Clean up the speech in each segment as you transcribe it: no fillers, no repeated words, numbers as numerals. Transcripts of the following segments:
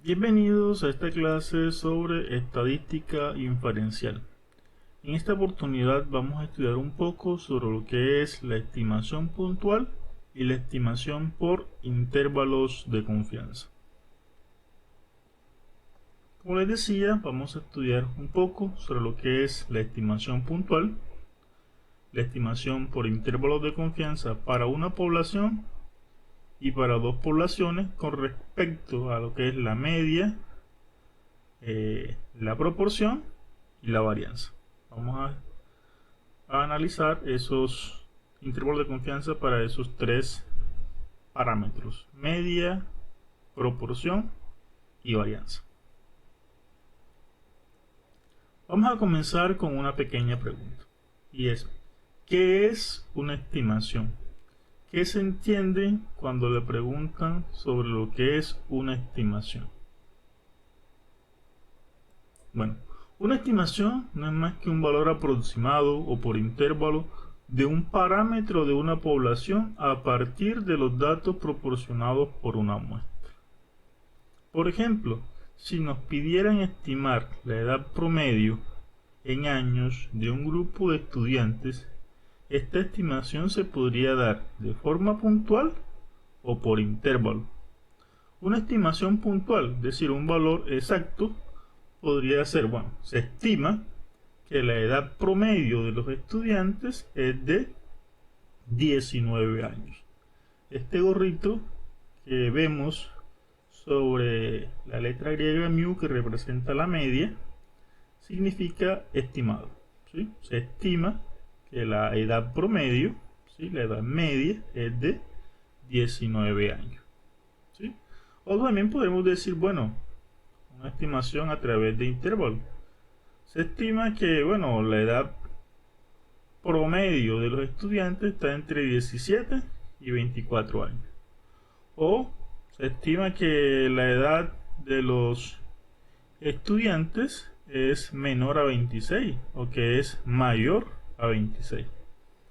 Bienvenidos a esta clase sobre estadística inferencial. En esta oportunidad vamos a estudiar un poco sobre lo que es la estimación puntual y la estimación por intervalos de confianza. Como les decía, vamos a estudiar un poco sobre lo que es la estimación puntual, la estimación por intervalos de confianza para una población y para dos poblaciones con respecto a lo que es la media, la proporción y la varianza. Vamos a analizar esos intervalos de confianza para esos tres parámetros: media, proporción y varianza. Vamos a comenzar con una pequeña pregunta, y es: ¿qué es una estimación? ¿Qué se entiende cuando le preguntan sobre lo que es una estimación? Bueno, una estimación no es más que un valor aproximado o por intervalo de un parámetro de una población a partir de los datos proporcionados por una muestra. Por ejemplo, si nos pidieran estimar la edad promedio en años de un grupo de estudiantes, esta estimación se podría dar de forma puntual o por intervalo. Una estimación puntual, es decir, un valor exacto, podría ser, se estima que la edad promedio de los estudiantes es de 19 años. Este gorrito que vemos sobre la letra griega mu, que representa la media, significa estimado, ¿sí? Se estima que la edad promedio, ¿sí?, la edad media, es de 19 años, ¿sí? O también podemos decir, una estimación a través de intervalos. Se estima que, la edad promedio de los estudiantes está entre 17 y 24 años. O se estima que la edad de los estudiantes es menor a 26 o que es mayor a 26.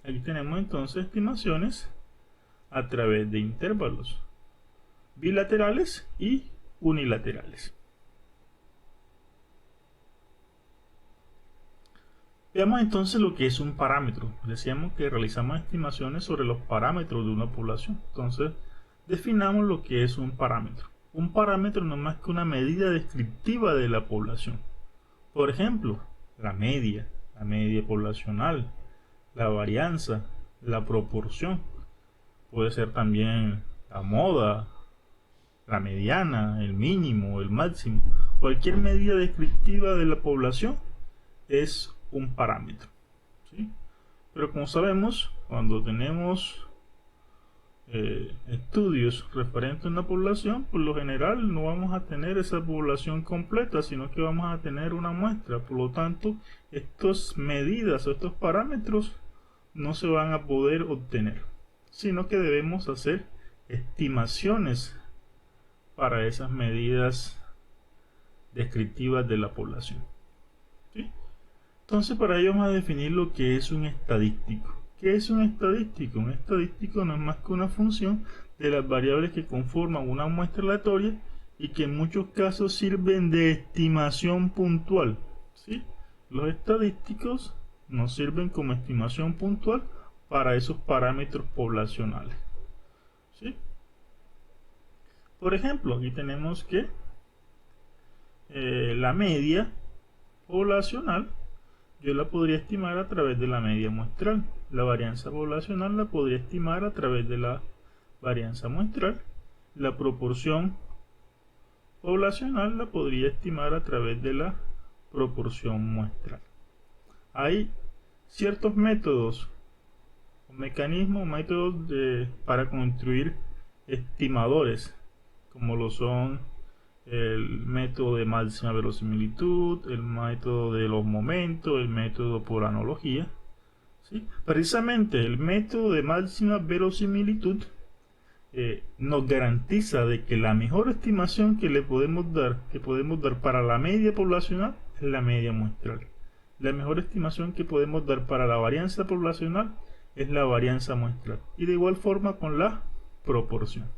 Aquí tenemos entonces estimaciones a través de intervalos bilaterales y unilaterales. Veamos entonces lo que es un parámetro. Decíamos que realizamos estimaciones sobre los parámetros de una población. Entonces, definamos lo que es un parámetro. Un parámetro no es más que una medida descriptiva de la población. Por ejemplo, la media poblacional, la varianza, la proporción. Puede ser también la moda, la mediana, el mínimo, el máximo. Cualquier medida descriptiva de la población es un parámetro, ¿sí? Pero como sabemos, cuando tenemos estudios referentes a una población, por lo general no vamos a tener esa población completa, sino que vamos a tener una muestra. Por lo tanto, estas medidas o estos parámetros no se van a poder obtener, sino que debemos hacer estimaciones para esas medidas descriptivas de la población, ¿sí? Entonces, para ello vamos a definir lo que es un estadístico. ¿Qué es un estadístico? Un estadístico no es más que una función de las variables que conforman una muestra aleatoria y que en muchos casos sirven de estimación puntual, ¿sí? Los estadísticos nos sirven como estimación puntual para esos parámetros poblacionales, ¿sí? Por ejemplo, aquí tenemos que la media poblacional yo la podría estimar a través de la media muestral. La varianza poblacional la podría estimar a través de la varianza muestral. La proporción poblacional la podría estimar a través de la proporción muestral. Hay ciertos métodos, métodos para construir estimadores, como lo son el método de máxima verosimilitud, el método de los momentos, el método por analogía, ¿sí? Precisamente el método de máxima verosimilitud nos garantiza de que la mejor estimación que podemos dar para la media poblacional es la media muestral. La mejor estimación que podemos dar para la varianza poblacional es la varianza muestral, y de igual forma con la proporción,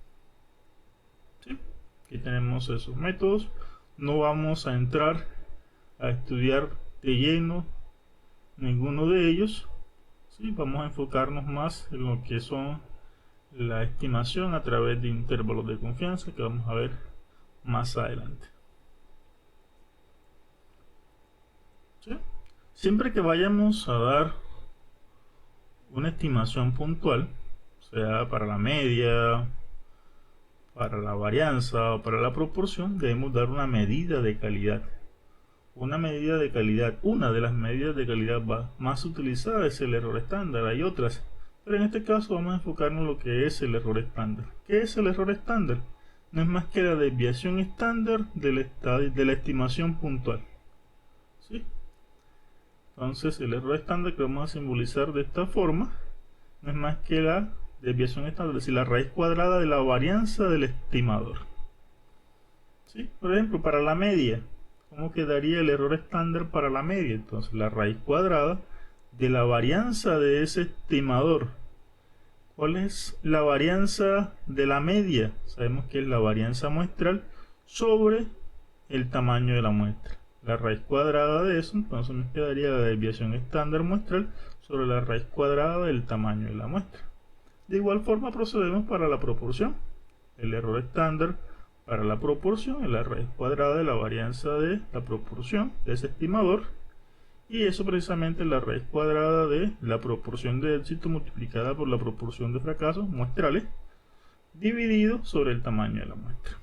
¿sí? Aquí tenemos esos métodos. No vamos a entrar a estudiar de lleno ninguno de ellos. Sí, vamos a enfocarnos más en lo que son la estimación a través de intervalos de confianza, que vamos a ver más adelante. ¿Sí? Siempre que vayamos a dar una estimación puntual, sea para la media, para la varianza o para la proporción, debemos dar una medida de calidad. Una medida de calidad, una de las medidas de calidad más utilizadas es el error estándar. Hay otras, pero en este caso vamos a enfocarnos en lo que es el error estándar. ¿Qué es el error estándar? No es más que la desviación estándar de la estimación puntual. ¿Sí? Entonces el error estándar, que vamos a simbolizar de esta forma, no es más que la desviación estándar, es decir, la raíz cuadrada de la varianza del estimador. ¿Sí? Por ejemplo, para la media, ¿cómo quedaría el error estándar para la media? Entonces la raíz cuadrada de la varianza de ese estimador. ¿Cuál es la varianza de la media? Sabemos que es la varianza muestral sobre el tamaño de la muestra. La raíz cuadrada de eso, entonces me quedaría la desviación estándar muestral sobre la raíz cuadrada del tamaño de la muestra. De igual forma procedemos para la proporción. El error estándar para la proporción es la raíz cuadrada de la varianza de la proporción de ese estimador, y eso precisamente es la raíz cuadrada de la proporción de éxito multiplicada por la proporción de fracasos muestrales dividido sobre el tamaño de la muestra.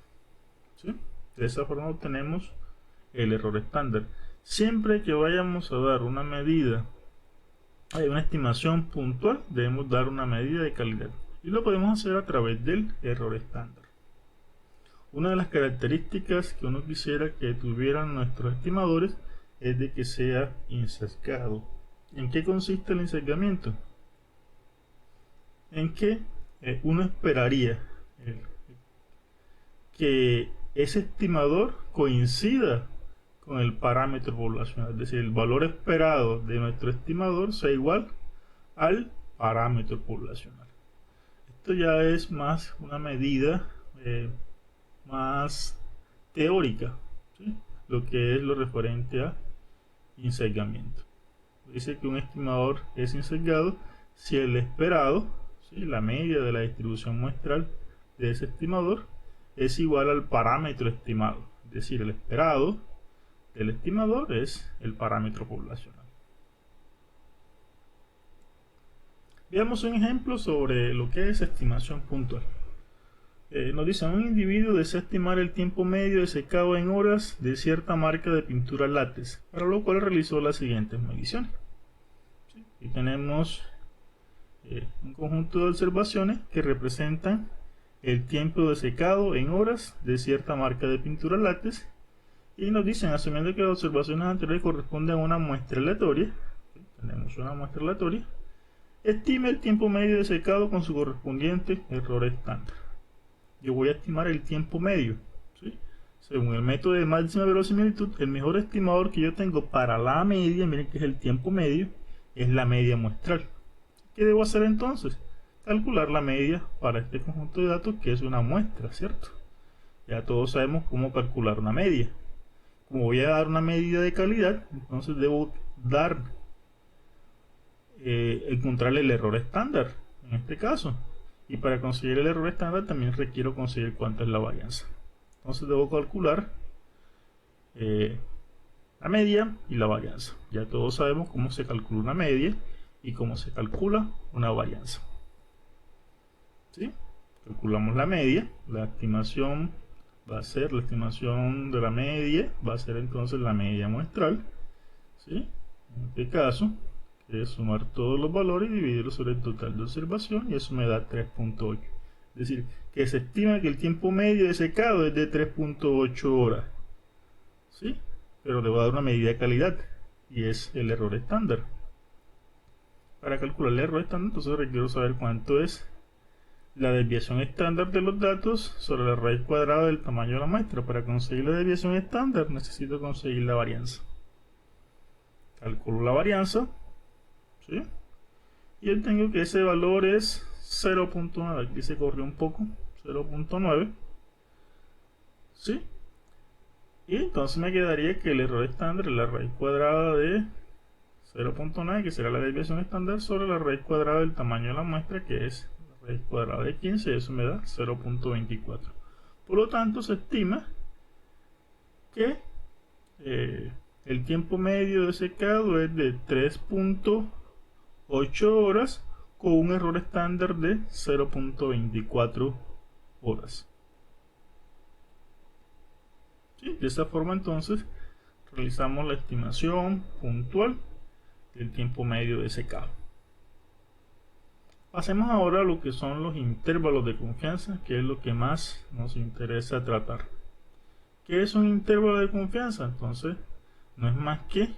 ¿Sí? De esa forma obtenemos el error estándar. Siempre que vayamos a dar una medida, una estimación puntual, debemos dar una medida de calidad, y lo podemos hacer a través del error estándar. Una de las características que uno quisiera que tuvieran nuestros estimadores es de que sea insesgado. ¿En qué consiste el insesgamiento? En que uno esperaría que ese estimador coincida con el parámetro poblacional, es decir, el valor esperado de nuestro estimador sea igual al parámetro poblacional. Esto ya es más una medida más teórica, ¿sí? Lo que es lo referente a insesgamiento. Dice que un estimador es insesgado si el esperado, ¿sí?, la media de la distribución muestral de ese estimador, es igual al parámetro estimado. Es decir, el esperado del estimador es el parámetro poblacional. Veamos un ejemplo sobre lo que es estimación puntual. Nos dice: un individuo desea estimar el tiempo medio de secado en horas de cierta marca de pintura látex, para lo cual realizó las siguientes mediciones. ¿Sí? Aquí tenemos un conjunto de observaciones que representan el tiempo de secado en horas de cierta marca de pintura látex, y nos dicen, asumiendo que las observaciones anteriores corresponden a una muestra aleatoria, ¿sí?, tenemos una muestra aleatoria, estime el tiempo medio de secado con su correspondiente error estándar. Yo voy a estimar el tiempo medio, ¿sí? Según el método de máxima verosimilitud, el mejor estimador que yo tengo para la media, miren que es el tiempo medio, es la media muestral. ¿Qué debo hacer entonces? Calcular la media para este conjunto de datos, que es una muestra, ¿cierto? Ya todos sabemos cómo calcular una media. Como voy a dar una medida de calidad, entonces debo encontrar el error estándar en este caso. Y para conseguir el error estándar también requiero conseguir cuánto es la varianza. Entonces debo calcular la media y la varianza. Ya todos sabemos cómo se calcula una media y cómo se calcula una varianza. ¿Sí? Calculamos la media, la estimación va a ser, la estimación de la media va a ser entonces la media muestral. ¿Sí? En este caso, es sumar todos los valores y dividirlos sobre el total de observación, y eso me da 3.8. Es decir, que se estima que el tiempo medio de secado es de 3.8 horas. ¿Sí? Pero le voy a dar una medida de calidad, y es el error estándar. Para calcular el error estándar, entonces requiero saber cuánto es la desviación estándar de los datos sobre la raíz cuadrada del tamaño de la muestra. Para conseguir la desviación estándar necesito conseguir la varianza. Calculo la varianza, ¿sí?, y yo tengo que ese valor es 0.9. Aquí se corrió un poco, 0.9. ¿sí? Y entonces me quedaría que el error estándar es la raíz cuadrada de 0.9, que será la desviación estándar, sobre la raíz cuadrada del tamaño de la muestra, que es la raíz cuadrada de 15, y eso me da 0.24. Por lo tanto, se estima que el tiempo medio de secado es de 3.8 horas con un error estándar de 0.24 horas. ¿Sí? De esa forma entonces realizamos la estimación puntual del tiempo medio de secado. Pasemos ahora a lo que son los intervalos de confianza, que es lo que más nos interesa tratar. ¿Qué es un intervalo de confianza? Entonces, no es más que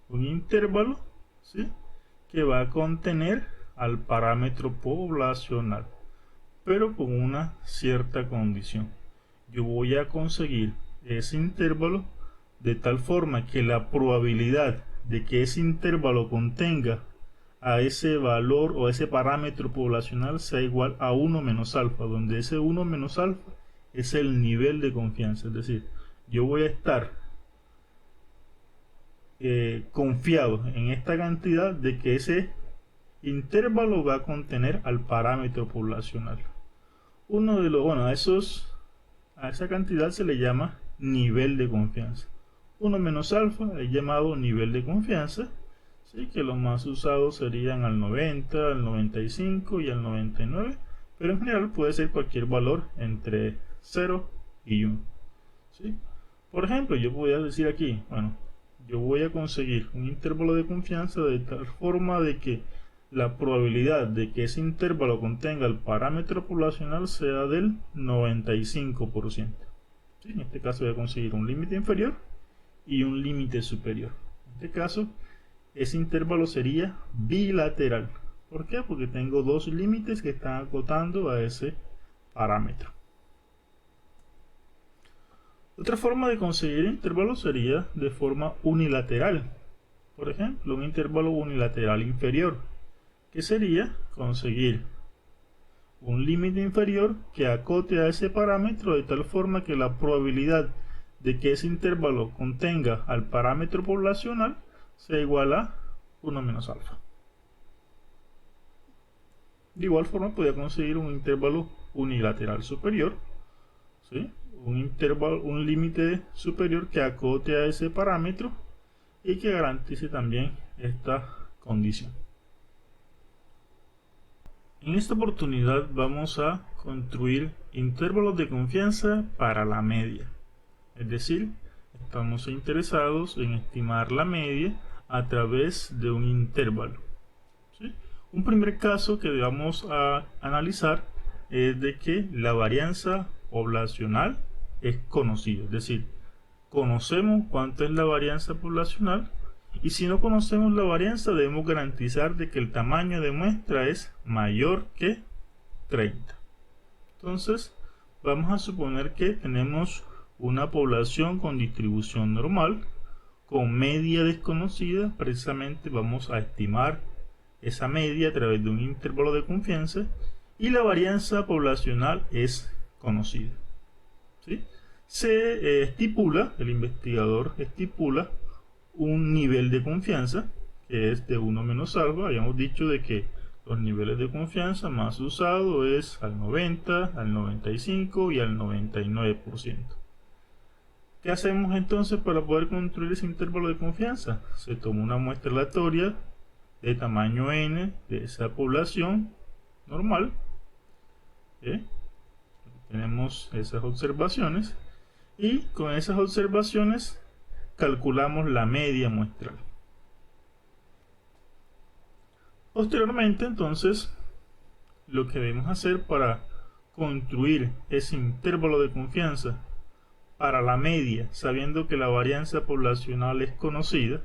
un intervalo, ¿sí?, que va a contener al parámetro poblacional, pero con una cierta condición. Yo voy a conseguir ese intervalo de tal forma que la probabilidad de que ese intervalo contenga a ese valor o ese parámetro poblacional sea igual a 1 menos alfa, donde ese 1 menos alfa es el nivel de confianza. Es decir, yo voy a estar confiado en esta cantidad de que ese intervalo va a contener al parámetro poblacional. Uno de los, bueno, a esa cantidad se le llama nivel de confianza. 1 menos alfa es llamado nivel de confianza, ¿sí?, que los más usados serían al 90, al 95 y al 99, pero en general puede ser cualquier valor entre 0 y 1. ¿Sí? Por ejemplo, yo podría decir aquí, bueno, yo voy a conseguir un intervalo de confianza de tal forma de que la probabilidad de que ese intervalo contenga el parámetro poblacional sea del 95%. ¿Sí? En este caso voy a conseguir un límite inferior y un límite superior. En este caso, ese intervalo sería bilateral. ¿Por qué? Porque tengo dos límites que están acotando a ese parámetro. Otra forma de conseguir intervalos sería de forma unilateral. Por ejemplo, un intervalo unilateral inferior, que sería conseguir un límite inferior que acote a ese parámetro de tal forma que la probabilidad de que ese intervalo contenga al parámetro poblacional sea igual a 1 menos alfa. De igual forma podría conseguir un intervalo unilateral superior, ¿sí?, un límite superior que acote a ese parámetro y que garantice también esta condición. En esta oportunidad vamos a construir intervalos de confianza para la media, es decir, estamos interesados en estimar la media a través de un intervalo. ¿Sí? Un primer caso que vamos a analizar es de que la varianza poblacional es conocida, es decir, conocemos cuánto es la varianza poblacional, y si no conocemos la varianza debemos garantizar de que el tamaño de muestra es mayor que 30. Entonces vamos a suponer que tenemos una población con distribución normal con media desconocida. Precisamente vamos a estimar esa media a través de un intervalo de confianza, y la varianza poblacional es conocida. ¿Sí? Se estipula, el investigador estipula un nivel de confianza que es de 1 menos alfa. Habíamos dicho de que los niveles de confianza más usados es al 90, al 95 y al 99%. ¿Qué hacemos entonces para poder construir ese intervalo de confianza? Se toma una muestra aleatoria de tamaño n de esa población normal. Tenemos esas observaciones y con esas observaciones calculamos la media muestral. Posteriormente, entonces, lo que debemos hacer para construir ese intervalo de confianza para la media, sabiendo que la varianza poblacional es conocida,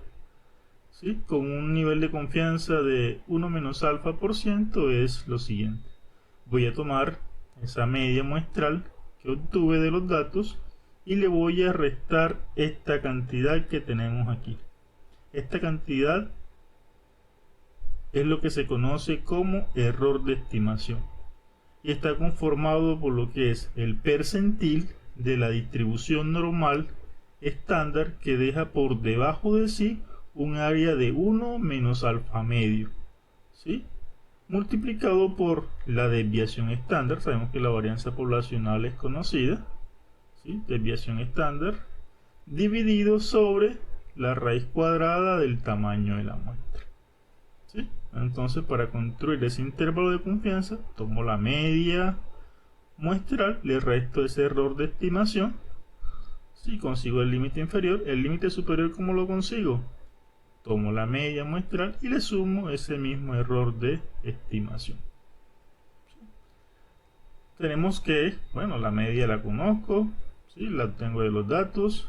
¿sí?, con un nivel de confianza de 1 menos alfa por ciento, es lo siguiente. Voy a tomar esa media muestral que obtuve de los datos y le voy a restar esta cantidad que tenemos aquí. Esta cantidad es lo que se conoce como error de estimación y está conformado por lo que es el percentil de la distribución normal estándar que deja por debajo de sí un área de 1 menos alfa medio, ¿sí? Multiplicado por la desviación estándar. Sabemos que la varianza poblacional es conocida, ¿sí? Desviación estándar dividido sobre la raíz cuadrada del tamaño de la muestra, ¿sí? Entonces, para construir ese intervalo de confianza, tomo la media muestral, le resto ese error de estimación. Si consigo el límite inferior, el límite superior, ¿cómo lo consigo? Tomo la media muestral y le sumo ese mismo error de estimación. Tenemos que, bueno, la media la conozco, ¿sí? La obtengo de los datos.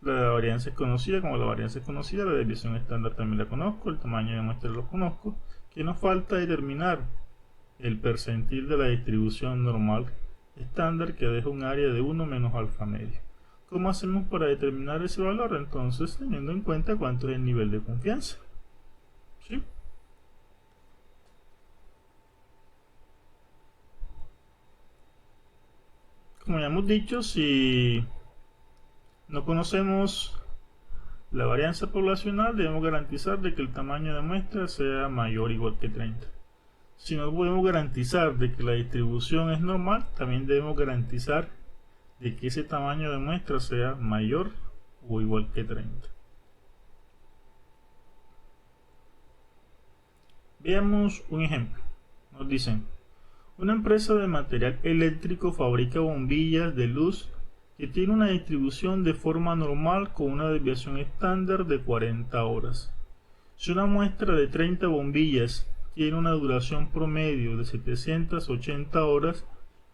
La varianza es conocida, como la varianza es conocida, la desviación estándar también la conozco, el tamaño de muestra lo conozco. ¿Qué nos falta? Determinar el percentil de la distribución normal estándar que deja un área de 1 menos alfa medio. ¿Cómo hacemos para determinar ese valor? Entonces, teniendo en cuenta cuánto es el nivel de confianza, ¿sí? Como ya hemos dicho, si no conocemos la varianza poblacional, debemos garantizar de que el tamaño de muestra sea mayor o igual que 30. Si no podemos garantizar de que la distribución es normal, también debemos garantizar de que ese tamaño de muestra sea mayor o igual que 30. Veamos un ejemplo. Nos dicen: una empresa de material eléctrico fabrica bombillas de luz que tiene una distribución de forma normal con una desviación estándar de 40 horas. Si una muestra de 30 bombillas tiene una duración promedio de 780 horas,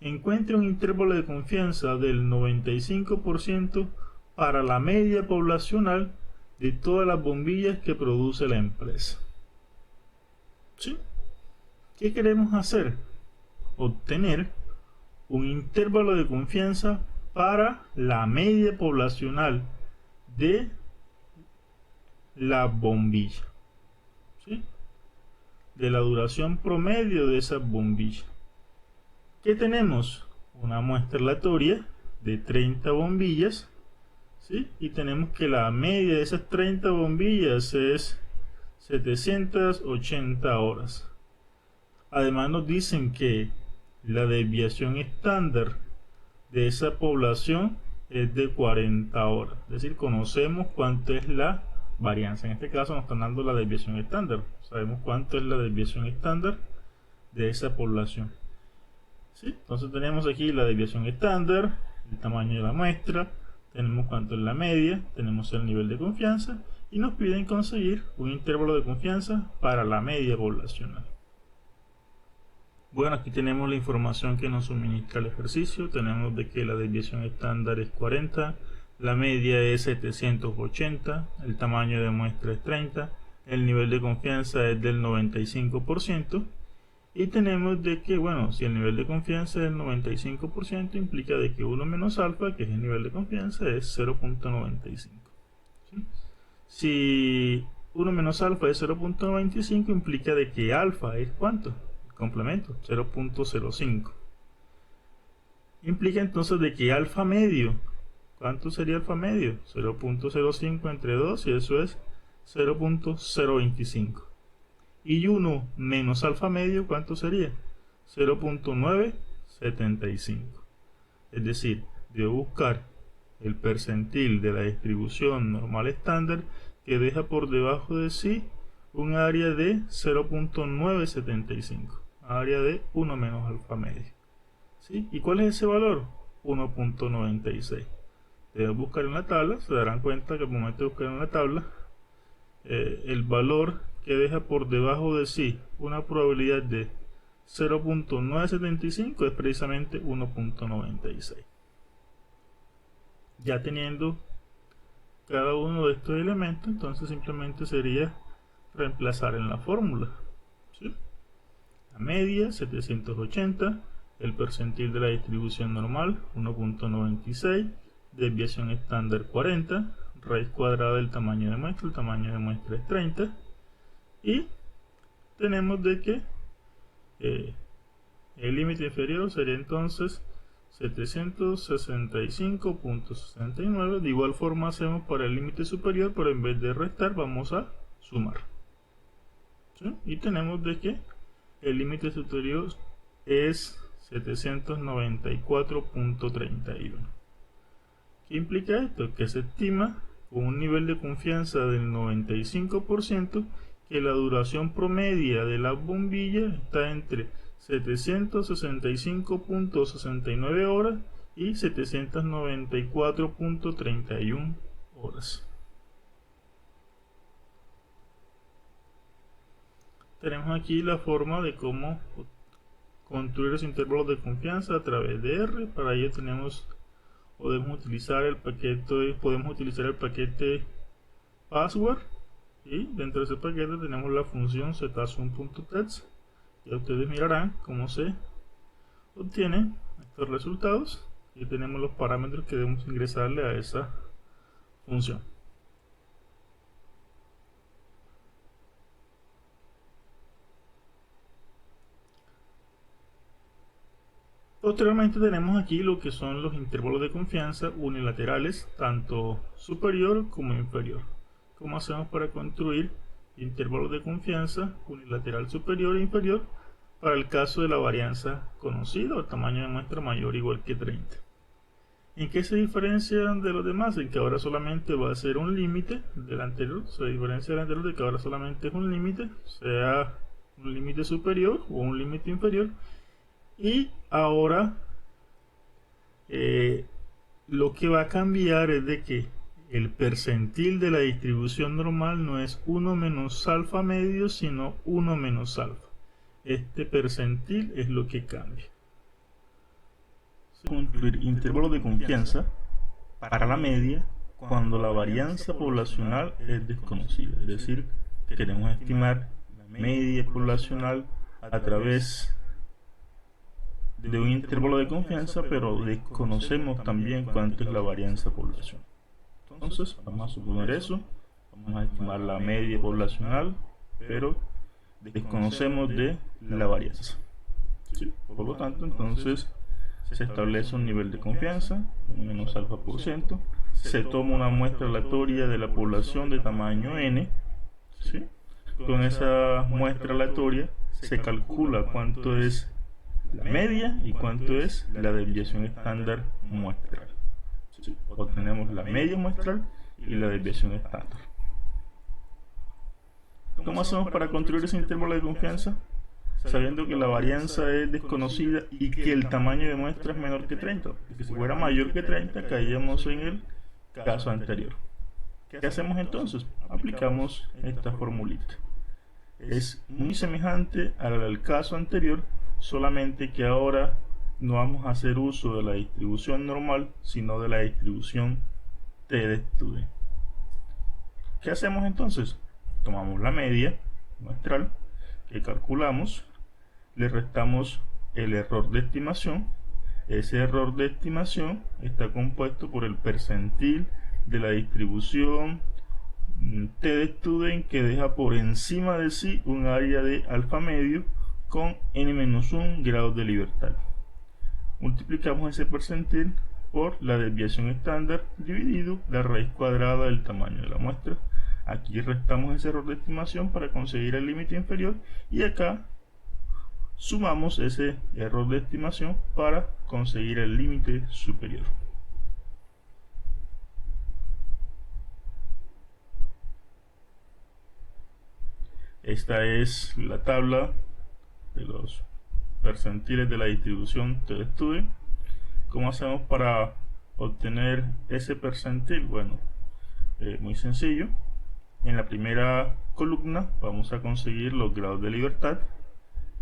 encuentre un intervalo de confianza del 95% para la media poblacional de todas las bombillas que produce la empresa. ¿Sí? ¿Qué queremos hacer? Obtener un intervalo de confianza para la media poblacional de la bombilla, ¿sí? De la duración promedio de esas bombillas. ¿Qué tenemos? Una muestra aleatoria de 30 bombillas, ¿sí? Y tenemos que la media de esas 30 bombillas es 780 horas. Además nos dicen que la desviación estándar de esa población es de 40 horas. Es decir, conocemos cuánto es la varianza. En este caso nos están dando la desviación estándar. Sabemos cuánto es la desviación estándar de esa población, ¿sí? Entonces tenemos aquí la desviación estándar, el tamaño de la muestra, tenemos cuánto es la media, tenemos el nivel de confianza y nos piden conseguir un intervalo de confianza para la media poblacional. Bueno, aquí tenemos la información que nos suministra el ejercicio. Tenemos de que la desviación estándar es 40, la media es 780, el tamaño de muestra es 30, el nivel de confianza es del 95%. Y tenemos de que, bueno, si el nivel de confianza es del 95%, implica de que 1 menos alfa, que es el nivel de confianza, es 0.95. ¿Sí? Si 1 menos alfa es 0.95, implica de que alfa es ¿cuánto? Complemento, 0.05. Implica entonces de que alfa medio, ¿cuánto sería alfa medio? 0.05 entre 2 y eso es 0.025. Y 1 menos alfa medio, ¿cuánto sería? 0.975. Es decir, debo buscar el percentil de la distribución normal estándar que deja por debajo de sí un área de 0.975, área de 1 menos alfa medio, ¿sí? ¿Y cuál es ese valor? 1.96. Debo buscar en la tabla. Se darán cuenta que al momento de buscar en la tabla, el valor que deja por debajo de sí una probabilidad de 0.975 es precisamente 1.96. Ya teniendo cada uno de estos elementos, entonces simplemente sería reemplazar en la fórmula, ¿sí? La media 780, el percentil de la distribución normal 1.96, desviación estándar 40, raíz cuadrada del tamaño de muestra, el tamaño de muestra es 30, y tenemos de que el límite inferior sería entonces 765.69. De igual forma hacemos para el límite superior, pero en vez de restar vamos a sumar. ¿Sí? Y tenemos de que el límite superior es 794.31. ¿Qué implica esto? Que se estima con un nivel de confianza del 95% que la duración promedia de las bombillas está entre 765.69 horas y 794.31 horas. Tenemos aquí la forma de cómo construir los intervalos de confianza a través de R. Para ello podemos utilizar el paquete password, y dentro de ese paquete tenemos la función zsum.text. Ya ustedes mirarán cómo se obtienen estos resultados, y tenemos los parámetros que debemos ingresarle a esa función. Posteriormente tenemos aquí lo que son los intervalos de confianza unilaterales, tanto superior como inferior. ¿Cómo hacemos para construir intervalos de confianza unilateral superior e inferior para el caso de la varianza conocida o tamaño de muestra mayor o igual que 30? ¿En qué se diferencian de los demás? En que ahora solamente va a ser un límite del anterior. Se diferencia del anterior de que ahora solamente es un límite, sea un límite superior o un límite inferior. Y ahora lo que va a cambiar es de que el percentil de la distribución normal no es 1 menos alfa medio, sino 1 menos alfa. Este percentil es lo que cambia. Construir intervalos de confianza para la media cuando la varianza poblacional es desconocida. Es decir, queremos estimar la media poblacional a través de un intervalo de confianza, pero desconocemos también cuánto es la varianza poblacional. Entonces vamos a suponer eso, vamos a estimar la media poblacional, pero desconocemos de la varianza. ¿Sí? Por lo tanto, entonces se establece un nivel de confianza, menos alfa por ciento, se toma una muestra aleatoria de la población de tamaño n, ¿sí? Con esa muestra aleatoria se calcula cuánto es la media y cuánto es la desviación estándar muestral. ¿Sí? Obtenemos la media muestral y la desviación estándar. ¿Cómo hacemos para construir ese intervalo de confianza? Sabiendo que la varianza es desconocida y que el tamaño de muestra es menor que 30. Porque si fuera mayor que 30, caíamos en el caso anterior. ¿Qué hacemos entonces? Aplicamos esta formulita. Es muy semejante al caso anterior, solamente que ahora no vamos a hacer uso de la distribución normal, sino de la distribución t de student. ¿Qué hacemos entonces? Tomamos la media muestral que calculamos, le restamos el error de estimación. Ese error de estimación está compuesto por el percentil de la distribución t de student, que deja por encima de sí un área de alfa medio con n-1 grados de libertad. Multiplicamos ese percentil por la desviación estándar dividido la raíz cuadrada del tamaño de la muestra. Aquí restamos ese error de estimación para conseguir el límite inferior, y acá sumamos ese error de estimación para conseguir el límite superior. Esta es la tabla de los percentiles de la distribución t-student. ¿Cómo hacemos para obtener ese percentil? Bueno, muy sencillo. En la primera columna vamos a conseguir los grados de libertad.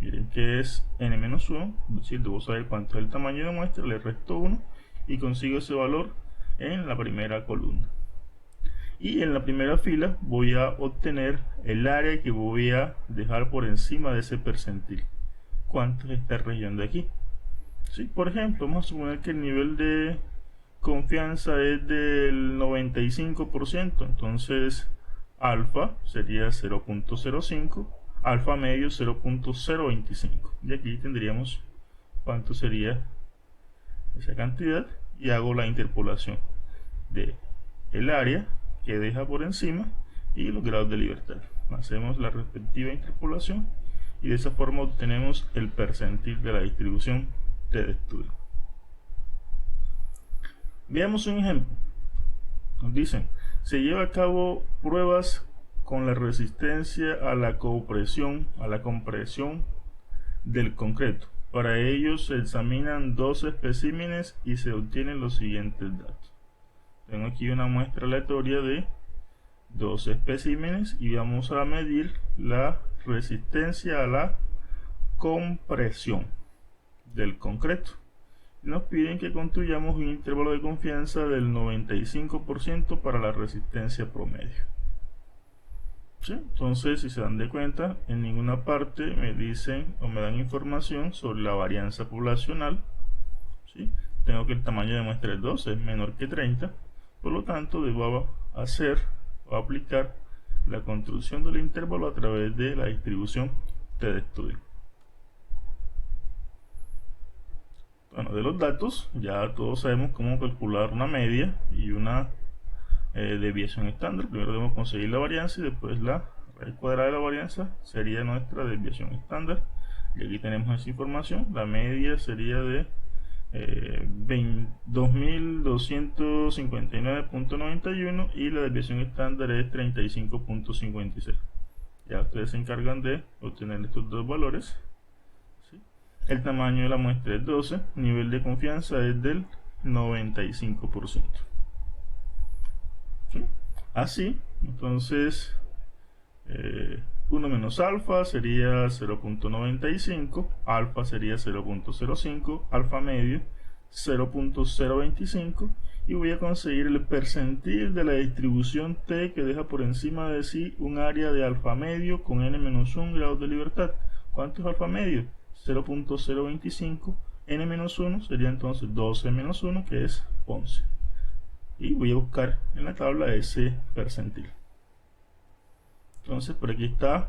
Miren que es n-1, es decir, debo saber cuánto es el tamaño de muestra, le resto 1 y consigo ese valor en la primera columna. Y en la primera fila voy a obtener el área que voy a dejar por encima de ese percentil. ¿Cuánto es esta región de aquí? ¿Sí? Por ejemplo, vamos a suponer que el nivel de confianza es del 95%, entonces alfa sería 0.05, alfa medio 0.025, y aquí tendríamos cuánto sería esa cantidad y hago la interpolación de el área que deja por encima y los grados de libertad. Hacemos la respectiva interpolación y de esa forma obtenemos el percentil de la distribución de estudio. Veamos un ejemplo. Nos dicen, se lleva a cabo pruebas con la resistencia a la compresión del concreto. Para ello se examinan 12 especímenes y se obtienen los siguientes datos. Tengo aquí una muestra aleatoria de 12 especímenes y vamos a medir la resistencia a la compresión del concreto. Nos piden que construyamos un intervalo de confianza del 95% para la resistencia promedio. ¿Sí? Entonces, si se dan de cuenta, en ninguna parte me dicen o me dan información sobre la varianza poblacional. ¿Sí? Tengo que el tamaño de muestra es 12, es menor que 30, por lo tanto debo hacer o aplicar la construcción del intervalo a través de la distribución de estudio. Bueno, de los datos ya todos sabemos cómo calcular una media y una desviación estándar. Primero debemos conseguir la varianza y después la raíz cuadrada de la varianza sería nuestra desviación estándar. Y aquí tenemos esa información. La media sería de 2259.91 y la desviación estándar es 35.56. Ya ustedes se encargan de obtener estos dos valores. ¿Sí? El tamaño de la muestra es 12, nivel de confianza es del 95%. ¿Sí? Así, entonces 1 menos alfa sería 0.95, alfa sería 0.05, alfa medio 0.025 y voy a conseguir el percentil de la distribución T que deja por encima de sí un área de alfa medio con n-1 grados de libertad. ¿Cuánto es alfa medio? 0.025, n-1 sería entonces 12 menos 1 que es 11 y voy a buscar en la tabla ese percentil. Entonces por aquí está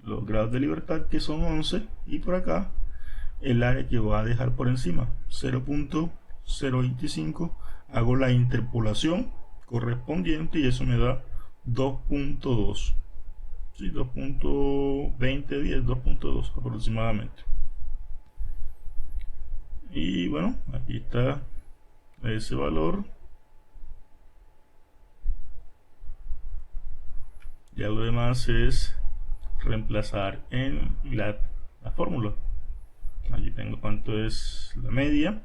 los grados de libertad que son 11 y por acá el área que va a dejar por encima 0.025. Hago la interpolación correspondiente y eso me da 2.2. Sí, 2.2010, 2.2 aproximadamente. Y bueno, aquí está ese valor. Ya lo demás es reemplazar en la fórmula. Aquí tengo cuánto es la media,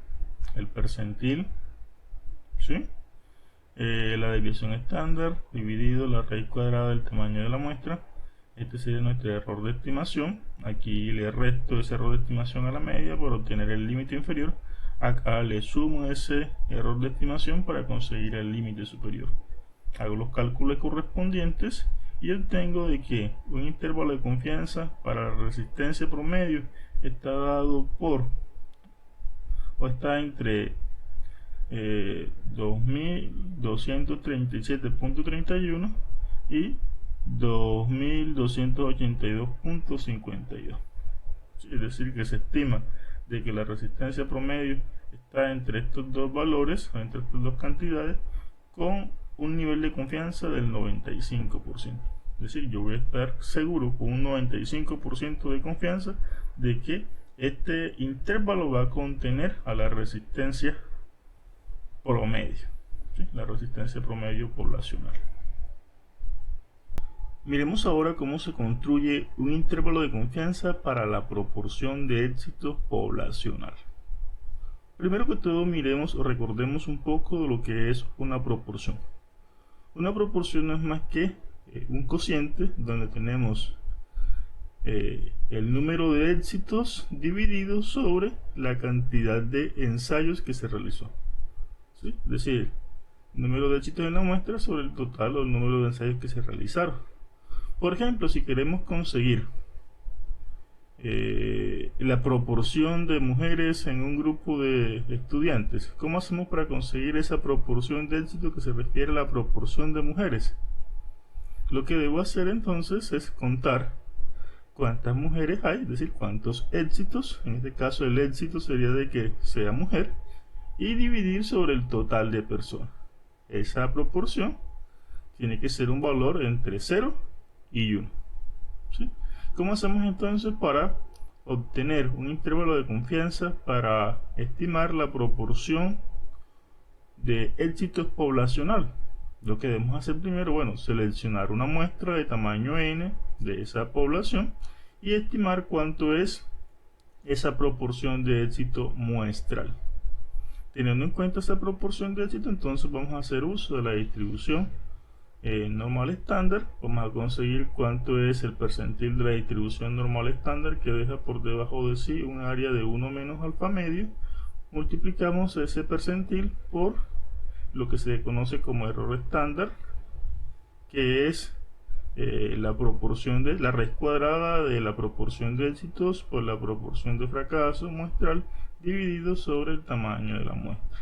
el percentil, ¿sí? La desviación estándar dividido la raíz cuadrada del tamaño de la muestra. Este sería nuestro error de estimación. Aquí le resto ese error de estimación a la media para obtener el límite inferior. Acá le sumo ese error de estimación para conseguir el límite superior. Hago los cálculos correspondientes y obtengo de que un intervalo de confianza para la resistencia promedio está dado por o está entre 2237.31 y 2282.52. Es decir, que se estima de que la resistencia promedio está entre estos dos valores, entre estas dos cantidades, con un nivel de confianza del 95%. Es decir, yo voy a estar seguro con un 95% de confianza de que este intervalo va a contener a la resistencia promedio, ¿sí? La resistencia promedio poblacional. Miremos ahora cómo se construye un intervalo de confianza para la proporción de éxito poblacional. Primero que todo, miremos o recordemos un poco de lo que es una proporción. Una proporción no es más que un cociente donde tenemos el número de éxitos dividido sobre la cantidad de ensayos que se realizó. ¿Sí? Es decir, el número de éxitos en la muestra sobre el total o el número de ensayos que se realizaron. Por ejemplo, si queremos conseguir la proporción de mujeres en un grupo de estudiantes, ¿cómo hacemos para conseguir esa proporción de éxito que se refiere a la proporción de mujeres? Lo que debo hacer entonces es contar cuántas mujeres hay, es decir, cuántos éxitos. En este caso el éxito sería de que sea mujer, y dividir sobre el total de personas. Esa proporción tiene que ser un valor entre 0 y 1. ¿Sí? ¿Cómo hacemos entonces para obtener un intervalo de confianza para estimar la proporción de éxitos poblacional? Lo que debemos hacer primero, bueno, seleccionar una muestra de tamaño n de esa población y estimar cuánto es esa proporción de éxito muestral. Teniendo en cuenta esa proporción de éxito, entonces vamos a hacer uso de la distribución normal estándar. Vamos a conseguir cuánto es el percentil de la distribución normal estándar que deja por debajo de sí un área de 1 menos alfa medio. Multiplicamos ese percentil por lo que se conoce como error estándar, que es la proporción de la raíz cuadrada de la proporción de éxitos por la proporción de fracaso muestral dividido sobre el tamaño de la muestra.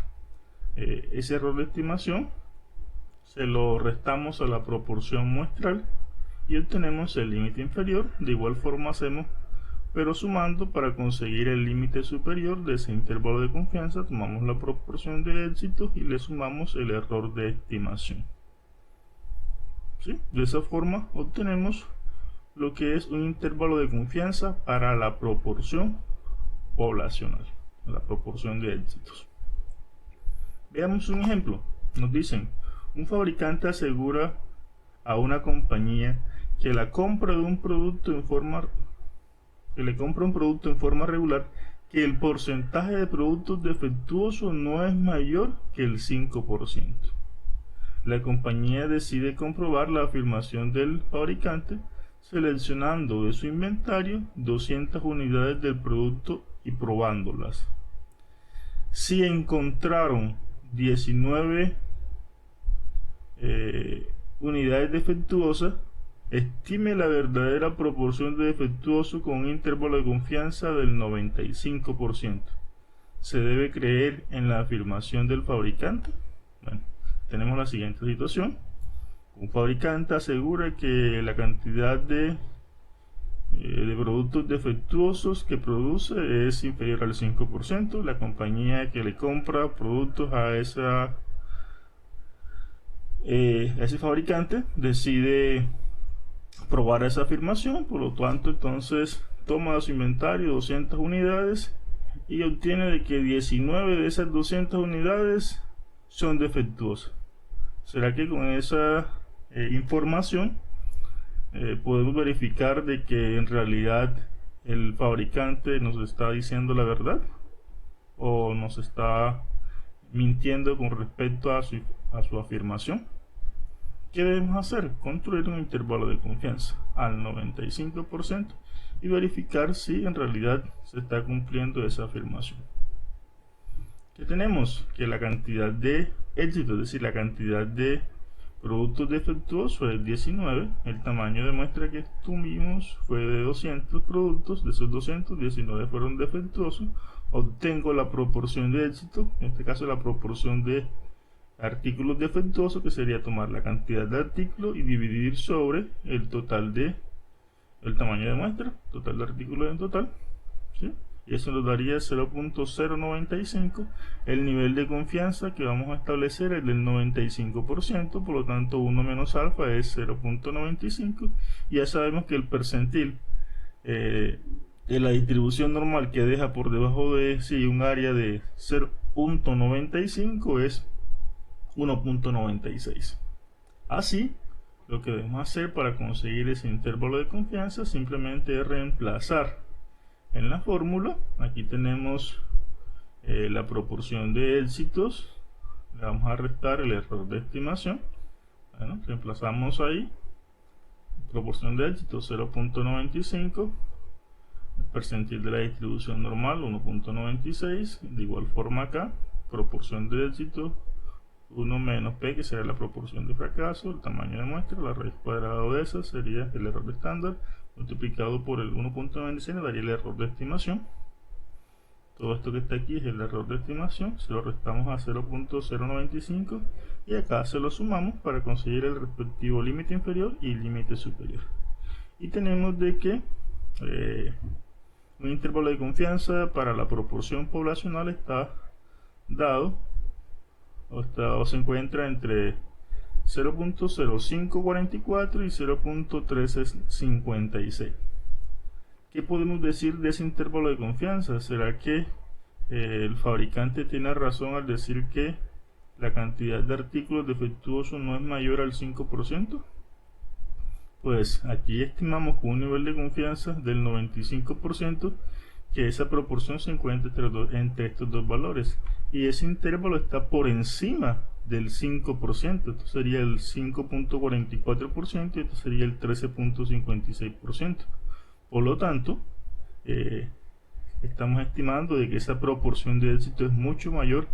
Ese error de estimación se lo restamos a la proporción muestral y obtenemos el límite inferior. De igual forma hacemos pero sumando para conseguir el límite superior de ese intervalo de confianza. Tomamos la proporción de éxitos y le sumamos el error de estimación. ¿Sí? De esa forma obtenemos lo que es un intervalo de confianza para la proporción poblacional, la proporción de éxitos. Veamos un ejemplo. Nos dicen: un fabricante asegura a una compañía que la compra de un producto en forma regular, que el porcentaje de productos defectuosos no es mayor que el 5%. La compañía decide comprobar la afirmación del fabricante seleccionando de su inventario 200 unidades del producto y probándolas. Si encontraron 19 unidades defectuosas, estime la verdadera proporción de defectuoso con un intervalo de confianza del 95%. ¿Se debe creer en la afirmación del fabricante? Bueno, tenemos la siguiente situación. Un fabricante asegura que la cantidad de productos defectuosos que produce es inferior al 5%. La compañía que le compra productos a ese fabricante decide probar esa afirmación, por lo tanto entonces toma de su inventario 200 unidades y obtiene de que 19 de esas 200 unidades son defectuosas. ¿Será que con esa información podemos verificar de que en realidad el fabricante nos está diciendo la verdad o nos está mintiendo con respecto a su afirmación? ¿Qué debemos hacer? Construir un intervalo de confianza al 95% y verificar si en realidad se está cumpliendo esa afirmación. ¿Qué tenemos? Que la cantidad de éxitos, es decir, la cantidad de productos defectuosos es 19. El tamaño de muestra que tuvimos fue de 200 productos. De esos 200, 19 fueron defectuosos. Obtengo la proporción de éxito, en este caso la proporción de artículos defectuosos, que sería tomar la cantidad de artículos y dividir sobre el total de el tamaño de muestra, total de artículos en total, ¿sí? Y eso nos daría 0.095. El nivel de confianza que vamos a establecer es del 95%, por lo tanto 1 menos alfa es 0.95, y ya sabemos que el percentil de la distribución normal que deja por debajo de sí un área de 0.95 es 1.96. Así, lo que debemos hacer para conseguir ese intervalo de confianza simplemente es reemplazar en la fórmula. Aquí tenemos la proporción de éxitos, le vamos a restar el error de estimación. Bueno, reemplazamos ahí proporción de éxitos 0.95, el percentil de la distribución normal 1.96. de igual forma acá, proporción de éxito 1 menos p, que será la proporción de fracaso, el tamaño de muestra, la raíz cuadrada de esa sería el error de estándar, multiplicado por el 1.96 daría el error de estimación. Todo esto que está aquí es el error de estimación, se lo restamos a 0.095 y acá se lo sumamos para conseguir el respectivo límite inferior y límite superior. Y tenemos de que un intervalo de confianza para la proporción poblacional está dado o se encuentra entre 0.0544 y 0.1356. ¿Qué podemos decir de ese intervalo de confianza? ¿Será que el fabricante tiene razón al decir que la cantidad de artículos defectuosos no es mayor al 5%? Pues aquí estimamos con un nivel de confianza del 95% que esa proporción se encuentra entre estos dos valores, y ese intervalo está por encima del 5%. Esto sería el 5.44% y esto sería el 13.56%. Por lo tanto, estamos estimando de que esa proporción de éxito es mucho mayor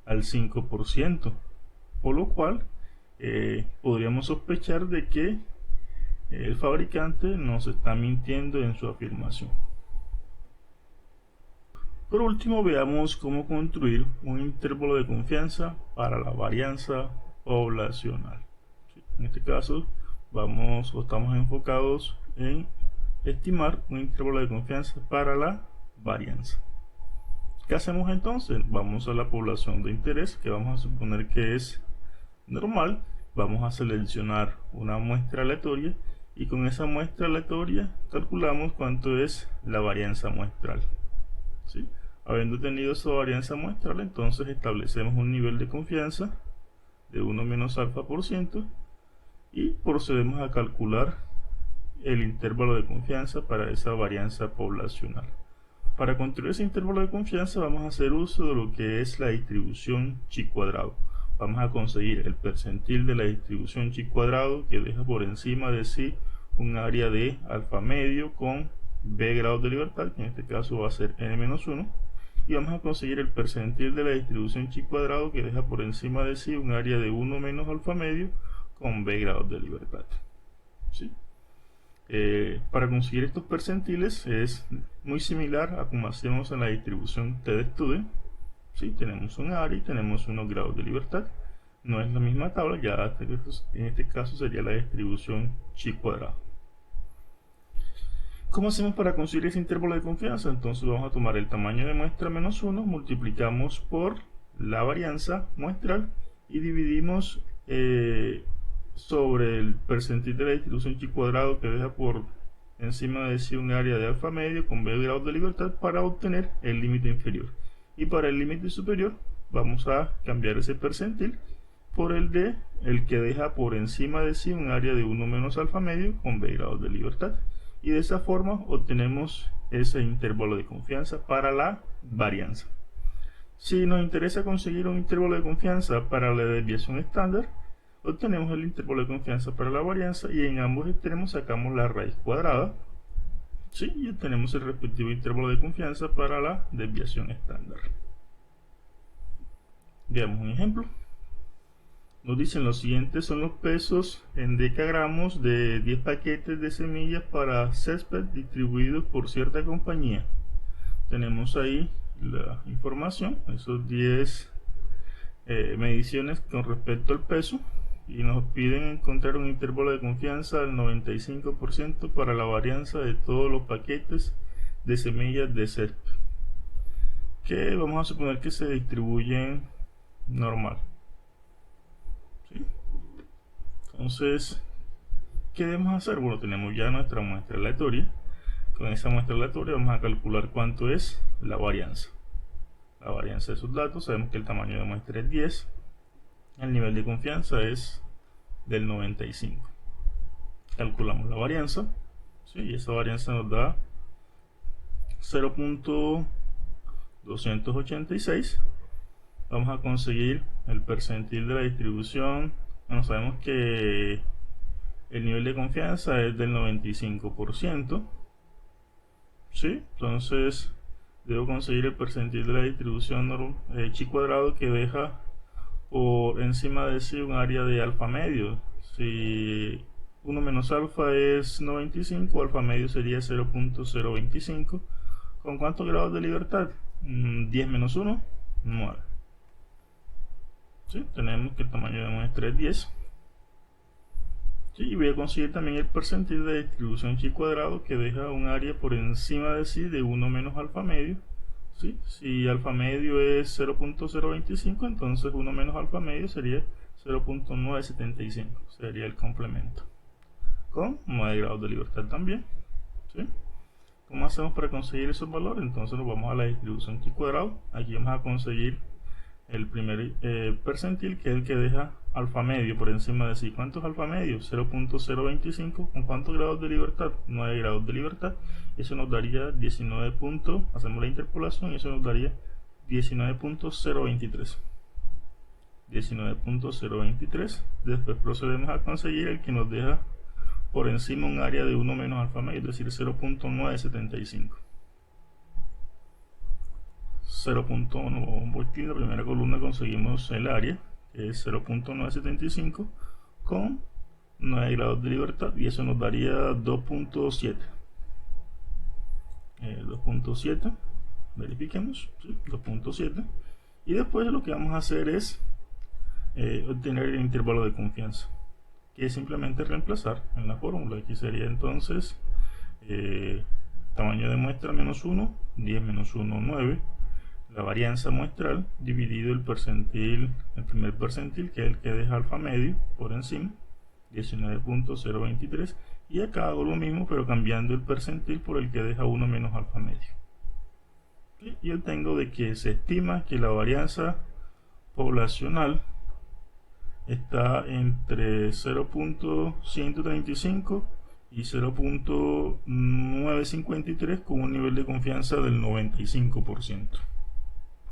al 5%, por lo cual podríamos sospechar de que el fabricante nos está mintiendo en su afirmación. Por último, veamos cómo construir un intervalo de confianza para la varianza poblacional. En este caso, estamos enfocados en estimar un intervalo de confianza para la varianza. ¿Qué hacemos entonces? Vamos a la población de interés, que vamos a suponer que es normal. Vamos a seleccionar una muestra aleatoria y con esa muestra aleatoria calculamos cuánto es la varianza muestral. ¿Sí? Habiendo tenido esa varianza muestral, entonces establecemos un nivel de confianza de 1 menos alfa% y procedemos a calcular el intervalo de confianza para esa varianza poblacional. Para construir ese intervalo de confianza vamos a hacer uso de lo que es la distribución chi cuadrado. Vamos a conseguir el percentil de la distribución chi cuadrado que deja por encima de sí un área de alfa medio con b grados de libertad, que en este caso va a ser n-1, y vamos a conseguir el percentil de la distribución chi cuadrado que deja por encima de sí un área de 1 menos alfa medio con b grados de libertad. ¿Sí? Para conseguir estos percentiles es muy similar a como hacemos en la distribución t de student. ¿Sí? Tenemos un área y tenemos unos grados de libertad. No es la misma tabla, ya en este caso sería la distribución chi cuadrado. ¿Cómo hacemos para conseguir ese intervalo de confianza? Entonces vamos a tomar el tamaño de muestra menos 1, multiplicamos por la varianza muestral y dividimos sobre el percentil de la distribución chi cuadrado que deja por encima de sí un área de alfa medio con b grados de libertad para obtener el límite inferior. Y para el límite superior vamos a cambiar ese percentil por el que deja por encima de sí un área de 1 menos alfa medio con b grados de libertad. Y de esa forma obtenemos ese intervalo de confianza para la varianza. Si nos interesa conseguir un intervalo de confianza para la desviación estándar, obtenemos el intervalo de confianza para la varianza y en ambos extremos sacamos la raíz cuadrada. ¿Sí? Y obtenemos el respectivo intervalo de confianza para la desviación estándar. Veamos un ejemplo. Nos dicen los siguientes son los pesos en decagramos de 10 paquetes de semillas para césped distribuidos por cierta compañía. Tenemos ahí la información, esos 10 mediciones con respecto al peso, y nos piden encontrar un intervalo de confianza del 95% para la varianza de todos los paquetes de semillas de césped, que vamos a suponer que se distribuyen normal. ¿Sí? Entonces, ¿qué debemos hacer? Bueno, tenemos ya nuestra muestra aleatoria. Con esa muestra aleatoria vamos a calcular cuánto es la varianza. La varianza de esos datos, sabemos que el tamaño de muestra es 10. El nivel de confianza es del 95. Calculamos la varianza. ¿Sí? Y esa varianza nos da 0.286. Vamos a conseguir el percentil de la distribución. Bueno, sabemos que el nivel de confianza es del 95%. ¿Sí? Entonces debo conseguir el percentil de la distribución chi cuadrado que deja por encima de sí un área de alfa medio. Si 1 menos alfa es 95, alfa medio sería 0.025. ¿Con cuántos grados de libertad? 10 menos 1, 9. ¿Sí? Tenemos que el tamaño de muestra es 10. Sí, y voy a conseguir también el percentil de distribución chi cuadrado que deja un área por encima de sí de 1 menos alfa medio. ¿Sí? Si alfa medio es 0.025, entonces 1 menos alfa medio sería 0.975, sería el complemento. Con 9 grados de libertad también. ¿Sí? ¿Cómo hacemos para conseguir esos valores? Entonces nos vamos a la distribución chi cuadrado. Aquí vamos a conseguir el primer percentil, que es el que deja alfa medio por encima de sí. ¿Cuánto es alfa medio? 0.025. ¿Con cuántos grados de libertad? 9 grados de libertad. Eso nos daría 19. Hacemos la interpolación y eso nos daría 19.023. 19.023. Después procedemos a conseguir el que nos deja por encima un área de 1 menos alfa medio, es decir, 0.975. 0.1, aquí en la primera columna conseguimos el área, que es 0.975 con 9 grados de libertad, y eso nos daría 2.7. 2.7, verifiquemos, ¿sí? 2.7. Y después lo que vamos a hacer es obtener el intervalo de confianza, que es simplemente reemplazar en la fórmula. Aquí sería entonces tamaño de muestra menos 1, 10 menos 1, 9. La varianza muestral dividido el percentil, el primer percentil, que es el que deja alfa medio por encima, 19.023, y acá hago lo mismo pero cambiando el percentil por el que deja 1 menos alfa medio. Y obtengo de que se estima que la varianza poblacional está entre 0.135 y 0.953 con un nivel de confianza del 95%.